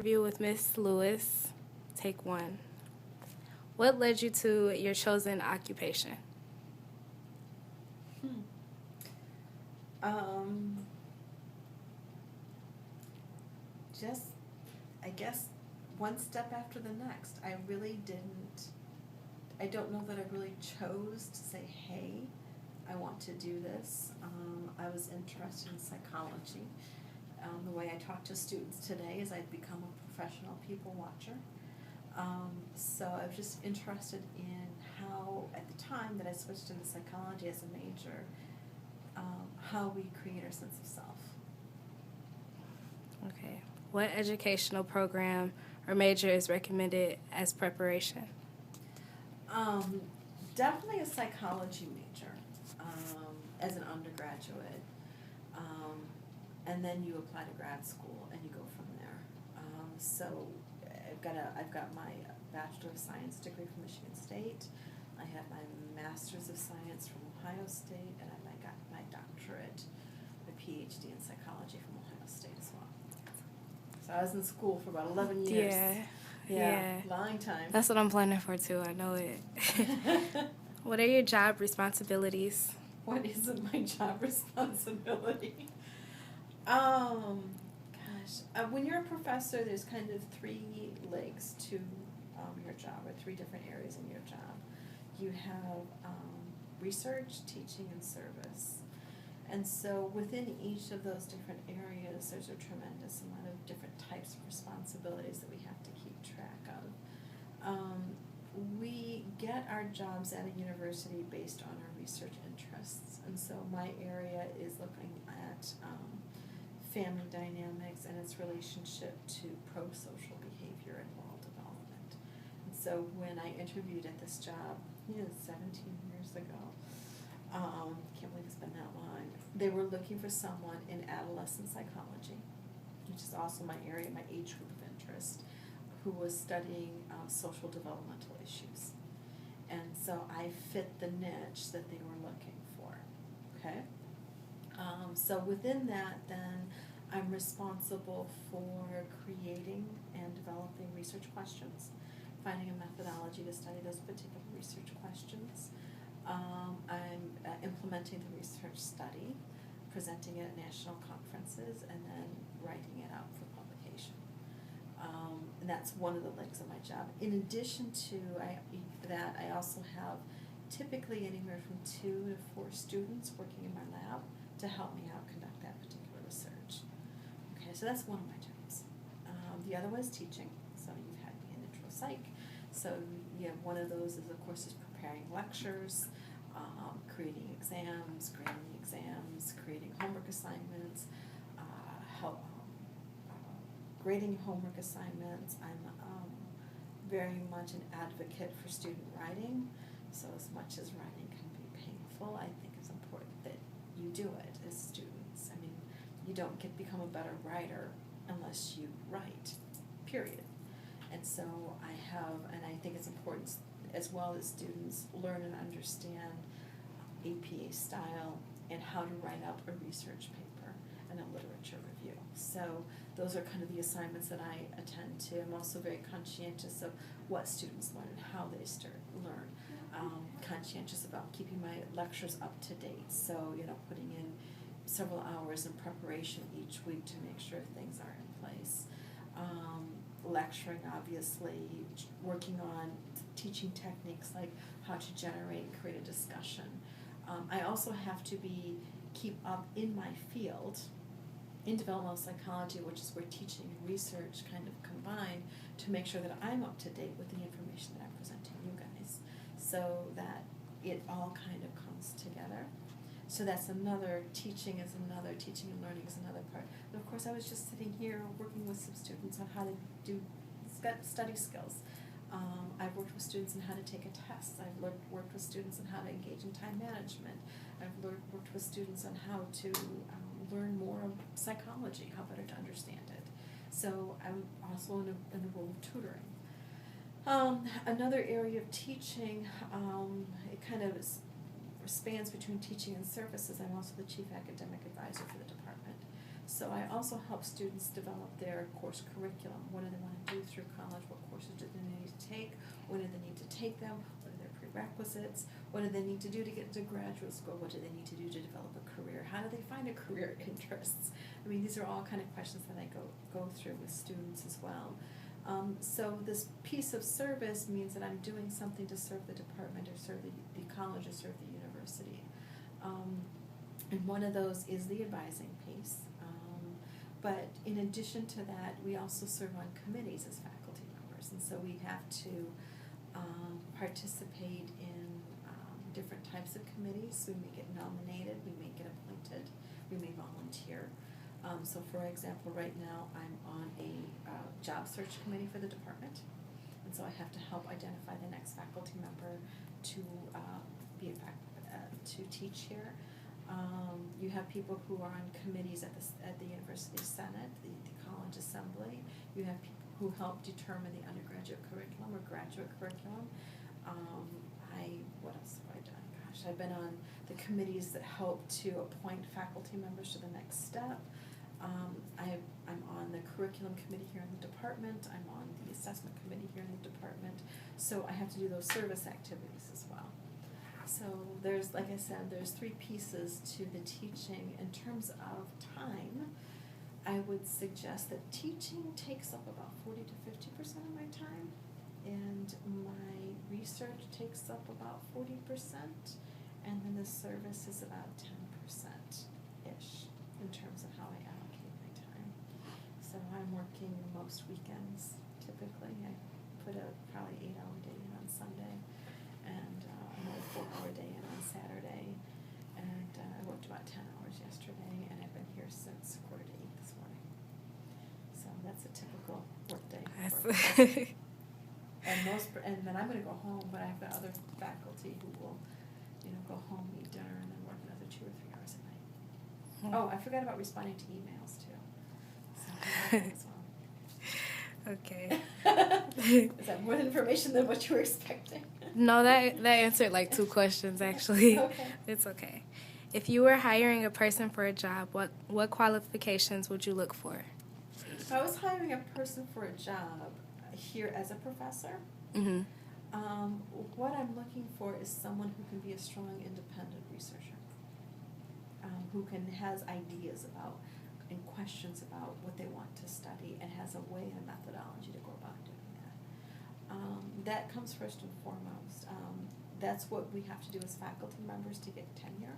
Interview with Miss Lewis. Take 1. What led you to your chosen occupation? Just, I guess, one step after the next. I don't know that I really chose to say, hey, I want to do this. I was interested in psychology. The way I talk to students today is I've become a professional people watcher. So I was just interested in how, at the time that I switched into psychology as a major, how we create our sense of self. Okay. What educational program or major is recommended as preparation? Definitely a psychology major as an undergraduate. And then you apply to grad school and you go from there. So I've got my Bachelor of Science degree from Michigan State. I have my Master's of Science from Ohio State, and I got my doctorate, my PhD in psychology from Ohio State as well. So I was in school for about 11 years. Yeah. Long time. That's what I'm planning for too. I know it. What are your job responsibilities? What isn't my job responsibility? When you're a professor, there's kind of 3 legs to your job, or 3 different areas in your job. You have research, teaching, and service. And so within each of those different areas, there's a tremendous amount of different types of responsibilities that we have to keep track of. We get our jobs at a university based on our research interests. And so my area is looking at family dynamics and its relationship to pro-social behavior and moral development. And so when I interviewed at this job, 17 years ago, can't believe it's been that long, they were looking for someone in adolescent psychology, which is also my area, my age group of interest, who was studying social developmental issues. And so I fit the niche that they were looking for, okay? So within that, then, I'm responsible for creating and developing research questions, finding a methodology to study those particular research questions. I'm implementing the research study, presenting it at national conferences, and then writing it out for publication. And that's one of the legs of my job. In addition to that, I also have typically anywhere from 2 to 4 students working in my lab to help me out conduct that particular research. Okay, so that's one of my jobs. The other one is teaching. So you've had me in intro psych. So one of those is, of course, is preparing lectures, creating exams, grading exams, creating homework assignments, grading homework assignments. I'm very much an advocate for student writing. So as much as writing can be painful, I think it's important that you do it as students. I mean, you don't become a better writer unless you write, period. And so I think it's important as well as students learn and understand APA style and how to write up a research paper and a literature review. So those are kind of the assignments that I attend to. I'm also very conscientious of what students learn and how they learn. Conscientious about keeping my lectures up to date. So, putting in several hours in preparation each week to make sure things are in place. Lecturing, obviously, working on teaching techniques like how to generate and create a discussion. I also have to keep up in my field, in developmental psychology, which is where teaching and research kind of combine, to make sure that I'm up to date with the information that I'm presenting you guys, so that it all kind of comes together. So that's another, teaching and learning is another part. And of course, I was just sitting here working with some students on how to do study skills. I've worked with students on how to take a test. I've worked with students on how to engage in time management. I've worked with students on how to learn more of psychology, how better to understand it. So I'm also in a role of tutoring. Another area of teaching, it kind of spans between teaching and services. I'm also the chief academic advisor for the department. So I also help students develop their course curriculum. What do they want to do through college? What courses do they need to take? When do they need to take them? What are their prerequisites? What do they need to do to get into graduate school? What do they need to do to develop a career? How do they find a career interests? I mean, these are all kind of questions that I go through with students as well. So this piece of service means that I'm doing something to serve the department or serve the college or serve the university. And one of those is the advising piece. But in addition to that, we also serve on committees as faculty members. And so we have to participate in different types of committees. We may get nominated, we may get appointed, we may volunteer. So for example, right now I'm on a job search committee for the department. And so I have to help identify the next faculty member to to teach here. You have people who are on committees at the University Senate, the College Assembly. You have people who help determine the undergraduate curriculum or graduate curriculum. What else have I done? Gosh, I've been on the committees that help to appoint faculty members to the next step. I'm on the curriculum committee here in the department. I'm on the assessment committee here in the department. So I have to do those service activities as well. So there's, like I said, there's 3 pieces to the teaching. In terms of time, I would suggest that teaching takes up about 40 to 50% of my time, and my research takes up about 40%, and then the service is about 10%-ish in terms of how I allocate my time. So I'm working most weekends, typically. I put a probably 8-hour day in on Sunday, and another 4-hour day in on Saturday, and I worked about 10 hours yesterday, and I've been here since 7:45 this morning. So that's a typical work day. And then I'm going to go home, but I've got other faculty who will, go home, eat dinner, and then work another 2 or 3 hours at night. Oh, I forgot about responding to emails too. So I do that as well. Okay. Is that more information than what you were expecting? No, that answered like 2 questions actually. Okay. It's okay. If you were hiring a person for a job, what qualifications would you look for? If I was hiring a person for a job here as a professor, Mm-hmm. What I'm looking for is someone who can be a strong, independent researcher, who has ideas about and questions about what they want to study and has a way and a methodology to go about doing that. That comes first and foremost. That's what we have to do as faculty members to get tenure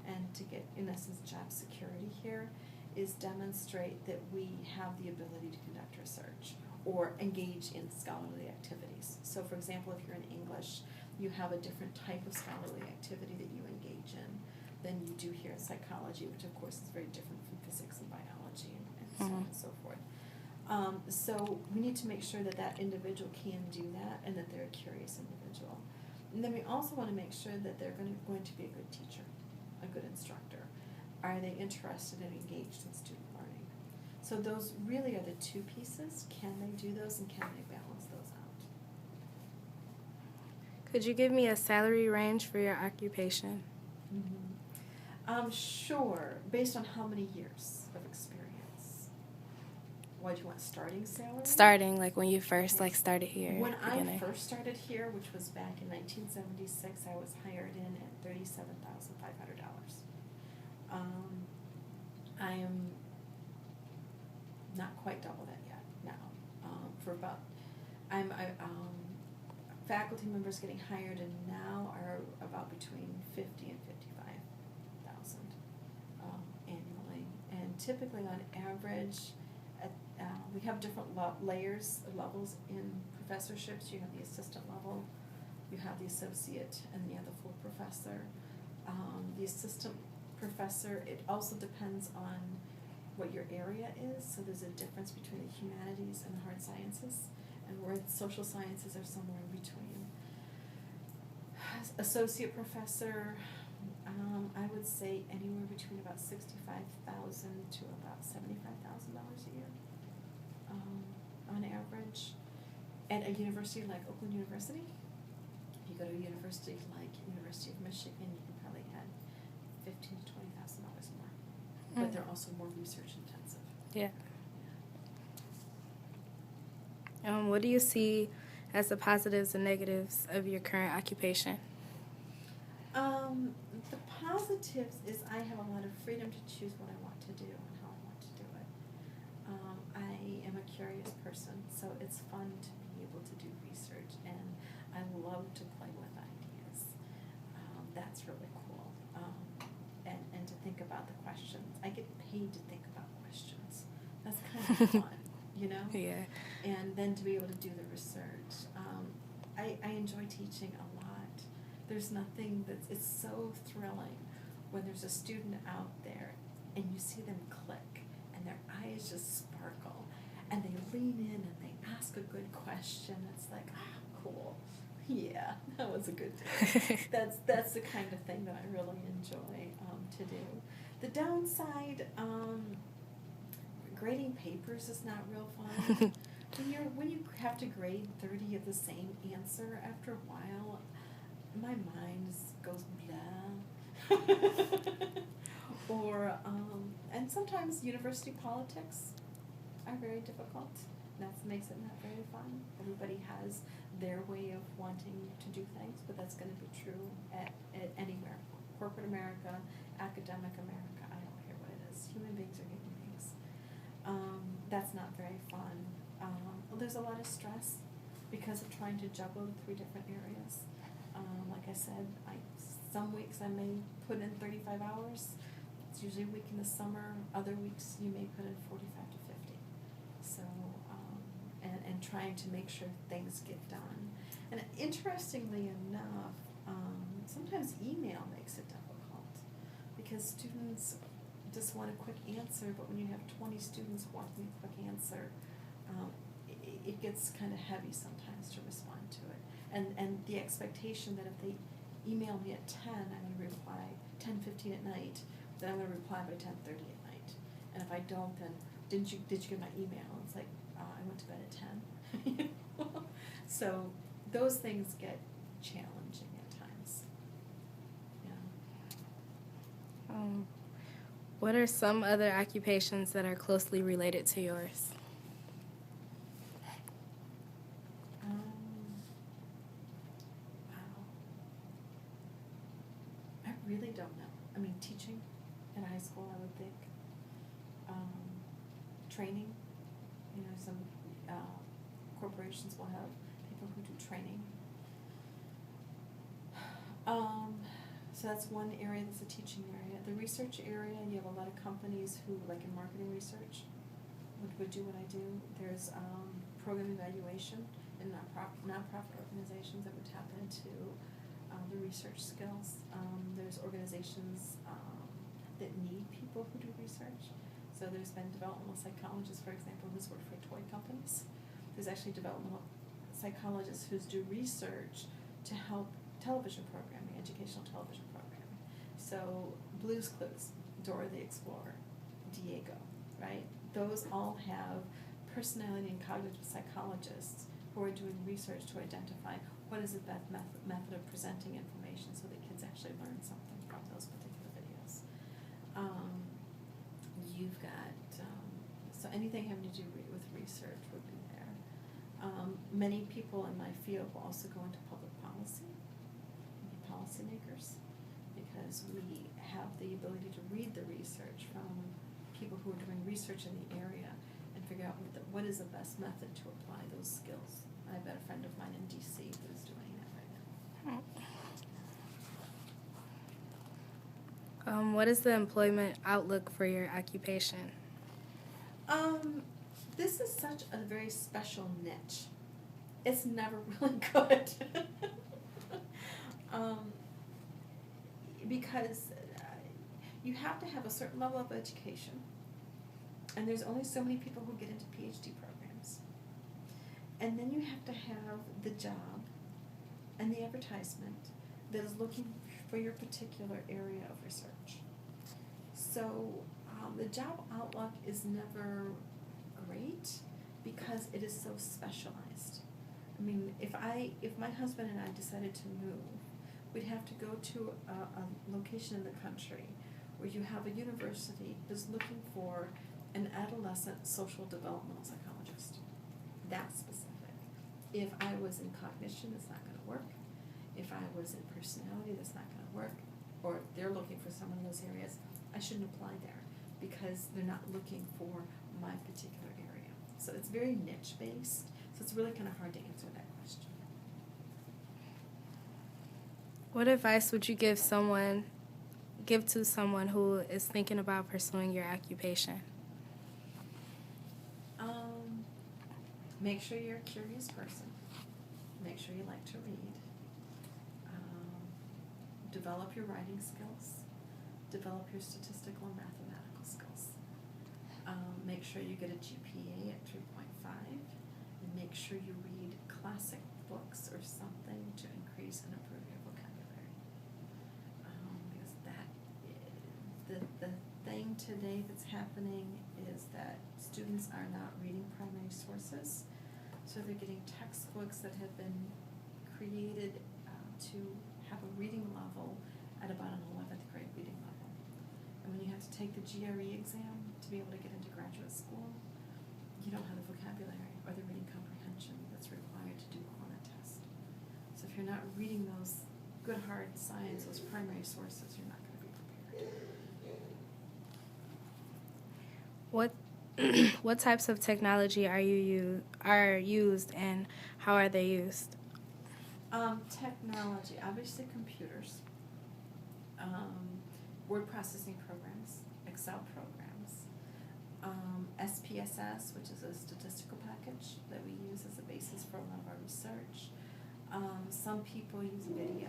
and to get, in essence, job security here, is demonstrate that we have the ability to conduct research or engage in scholarly activities. So for example, if you're in English, you have a different type of scholarly activity that you engage in than you do here in psychology, which of course is very different from physics and biology and so on and so forth. So we need to make sure that that individual can do that and that they're a curious individual. And then we also want to make sure that they're going to be a good teacher, a good instructor. Are they interested and engaged in student learning? So those really are the 2 pieces. Can they do those and can they balance those out? Could you give me a salary range for your occupation? Mm-hmm. Sure. Based on how many years of experience? What do you want, starting salary? Starting, like when you first started here. When I first started here, which was back in 1976, I was hired in at $37,500. I am not quite double that yet now. Faculty members getting hired in now are about between $50,000 and $55,000 annually, and typically on average, we have different levels in professorships. You have the assistant level, you have the associate, and then you have the full professor. The assistant professor, it also depends on what your area is, so there's a difference between the humanities and the hard sciences, and where the social sciences are somewhere in between. Associate professor, I would say anywhere between about $65,000 to about $75,000 a year, on average. At a university like Oakland University, if you go to a university like University of Michigan, you can probably add $15,000 to $20,000 more. but they're also more research intensive. Yeah. What do you see as the positives and negatives of your current occupation? The positives is I have a lot of freedom to choose what I want to do and how I want to do it. I am a curious person, so it's fun to be able to do research, and I love to play with ideas. That's really cool. And to think about the questions. I get paid to think about questions. That's kind of fun, you know? Yeah. And then to be able to do the research. I enjoy teaching a lot. There's nothing it's so thrilling when there's a student out there and you see them click and their eyes just sparkle and they lean in and they ask a good question. It's like, cool. Yeah, that was a good day. That's the kind of thing that I really enjoy to do. The downside, grading papers is not real fun. When you have to grade 30 of the same answer, after a while, my mind goes blah. Or and sometimes university politics are very difficult. That makes it not very fun. Everybody has their way of wanting to do things, but that's going to be true at anywhere. Corporate America, academic America, I don't care what it is. Human beings are human beings. That's not very fun. There's a lot of stress because of trying to juggle 3 different areas. Like I said, some weeks I may put in 35 hours. It's usually a week in the summer. Other weeks you may put in 45 to 50. So, and trying to make sure things get done. And interestingly enough, sometimes email makes it difficult because students just want a quick answer, but when you have 20 students wanting a quick answer, it gets kind of heavy sometimes to respond to it. And the expectation that if they email me at 10, I'm going to reply 10:15 at night, then I'm going to reply by 10:30 at night. And if I don't, then did you get my email? It's like, I went to bed at 10. So those things get challenging at times. Yeah. What are some other occupations that are closely related to yours? Wow. I really don't know. I mean, teaching in high school, I would think. Training. Some corporations will have people who do training. So that's one area that's a teaching area. The research area, you have a lot of companies who, like in marketing research, would do what I do. There's program evaluation in nonprofit organizations that would tap into the research skills. There's organizations that need people who do research. So there's been developmental psychologists, for example, who's worked for toy companies. There's actually developmental psychologists who do research to help television programming, educational television programming. So Blue's Clues, Dora the Explorer, Diego, right? Those all have personality and cognitive psychologists who are doing research to identify what is the best method of presenting information so that kids actually learn something from those particular videos. You've got, so anything having to do with research would be there. Many people in my field will also go into public policy, be policymakers, because we have the ability to read the research from people who are doing research in the area and figure out what is the best method to apply those skills. I've got a friend of mine in DC who's doing that right now. What is the employment outlook for your occupation? This is such a very special niche. It's never really good. Because you have to have a certain level of education, and there's only so many people who get into PhD programs. And then you have to have the job and the advertisement that is looking for your particular area of research. So the job outlook is never great because it is so specialized. I mean, if my husband and I decided to move, we'd have to go to a location in the country where you have a university that's looking for an adolescent social developmental psychologist. That's specific. If I was in cognition, it's not going to work. If I was in personality, that's not going to work. Or if they're looking for someone in those areas, I shouldn't apply there because they're not looking for my particular area. So it's very niche based, so it's really kind of hard to answer that question. What advice would you give to someone who is thinking about pursuing your occupation? Make sure you're a curious person. Make sure you like to read. Develop your writing skills. Develop your statistical and mathematical skills. Make sure you get a GPA at 3.5, and make sure you read classic books or something to increase and improve your vocabulary. Because the thing today that's happening is that students are not reading primary sources, so they're getting textbooks that have been created to have a reading level at about an 11th grade reading level. And when you have to take the GRE exam to be able to get into graduate school, you don't have the vocabulary or the reading comprehension that's required to do well on a test. So if you're not reading those good hard science, those primary sources, you're not going to be prepared. What types of technology are used and how are they used? Technology, obviously computers, word processing programs, Excel programs, SPSS, which is a statistical package that we use as a basis for a lot of our research. Some people use video.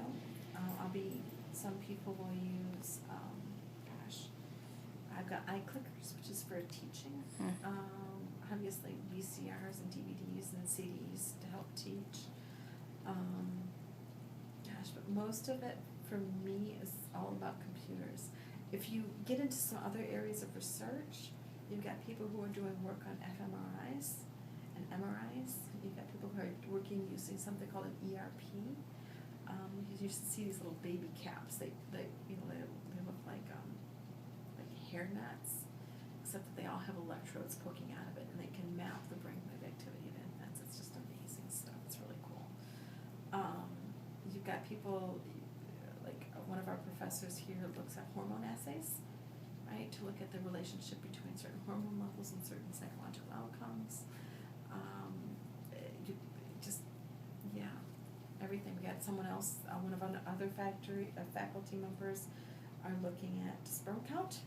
Some people will use, I've got iClickers, which is for teaching. Obviously VCRs and DVDs and CDs to help teach. But most of it for me is all about computers. If you get into some other areas of research, you've got people who are doing work on fMRIs and MRIs. You've got people who are working using something called an ERP. You see these little baby caps. They look like hair nets, except that they all have electrodes poking out of it, and they can map the brainwave activity of infants. It's just amazing stuff. It's really cool. You've got people, like one of our professors here looks at hormone assays, right, to look at the relationship between certain hormone levels and certain psychological outcomes. Everything. We got someone else, one of our other faculty members are looking at sperm count.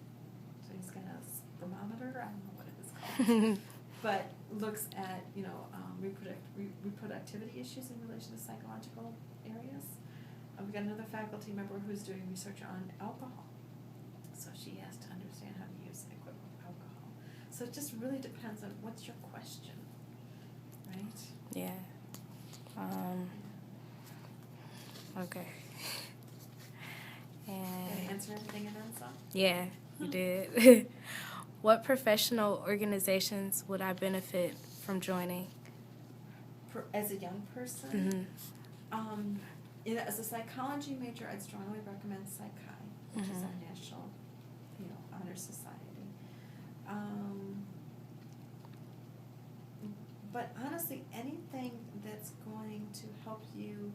So he's got a spermometer, I don't know what it is called, but looks at, reproductivity issues in relation to psychological areas. We've got another faculty member who's doing research on alcohol. So she has to understand how to use equipment with alcohol. So it just really depends on what's your question, right? Yeah. Okay. Did I answer everything and then some? Yeah, you did. What professional organizations would I benefit from joining? As a young person? Mm-hmm. As a psychology major, I'd strongly recommend Psycholoy, which is our national, honor society. But honestly, anything that's going to help you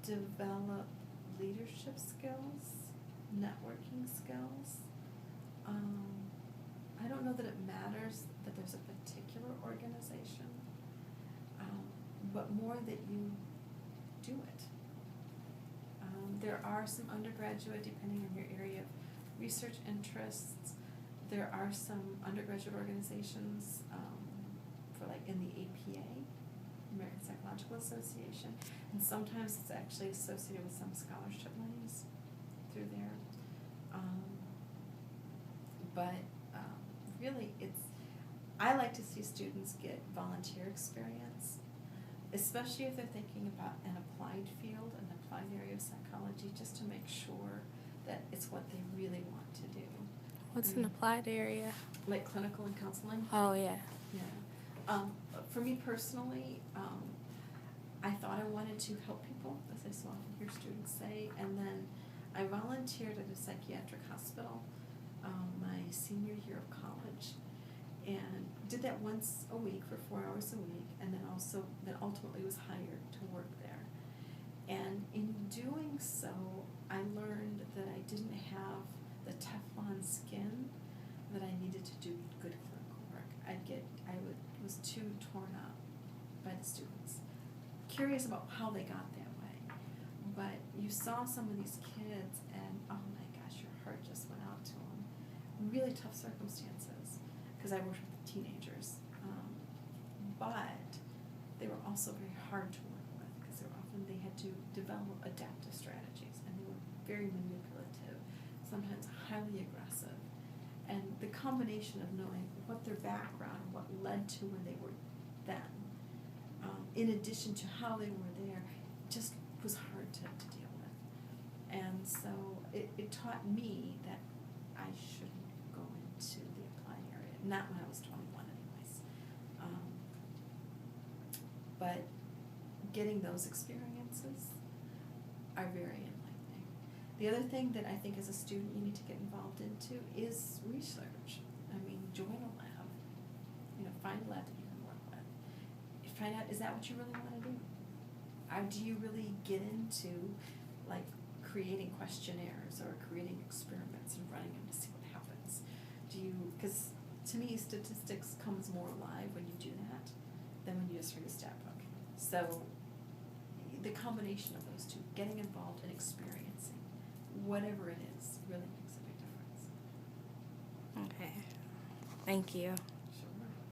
develop leadership skills, networking skills. I don't know that it matters that there's a particular organization, but more that you do it. There are some undergraduate, depending on your area of research interests, there are some undergraduate organizations for in the APA, American Psychological Association, and sometimes it's actually associated with some scholarship monies through there. Really, I like to see students get volunteer experience, especially if they're thinking about an applied field, an applied area of psychology, just to make sure that it's what they really want to do. What's an applied area? Like clinical and counseling. Oh, yeah. Yeah. For me personally, I thought I wanted to help people, as I so often hear students say, and then I volunteered at a psychiatric hospital my senior year of college, and did that once a week for 4 hours a week, and then ultimately was hired to work there. And in doing so, I learned that I didn't have the Teflon skin that I needed to do good clinical work. I was too torn up by the students. Curious about how they got that way. But you saw some of these kids and, oh my gosh, your heart just went out to them. Really tough circumstances, because I worked with teenagers. But they were also very hard to work with, because they had to develop adaptive strategies, and they were very manipulative, sometimes highly aggressive. And the combination of knowing what their background, what led to where they were then, in addition to how they were there, just was hard to deal with. And so it taught me that I shouldn't go into the applied area, not when I was 21 anyways. But getting those experiences are very enlightening. The other thing that I think as a student you need to get involved into is research. I mean, join a lab. Find a lab that you can work with. Find out, is that what you really want to do? Or do you really get into like creating questionnaires or creating experiments and running them to see what happens? Because to me, statistics comes more alive when you do that than when you just read a stat book. So the combination of those two, getting involved and experiencing whatever it is, really makes a big difference. Okay. Thank you.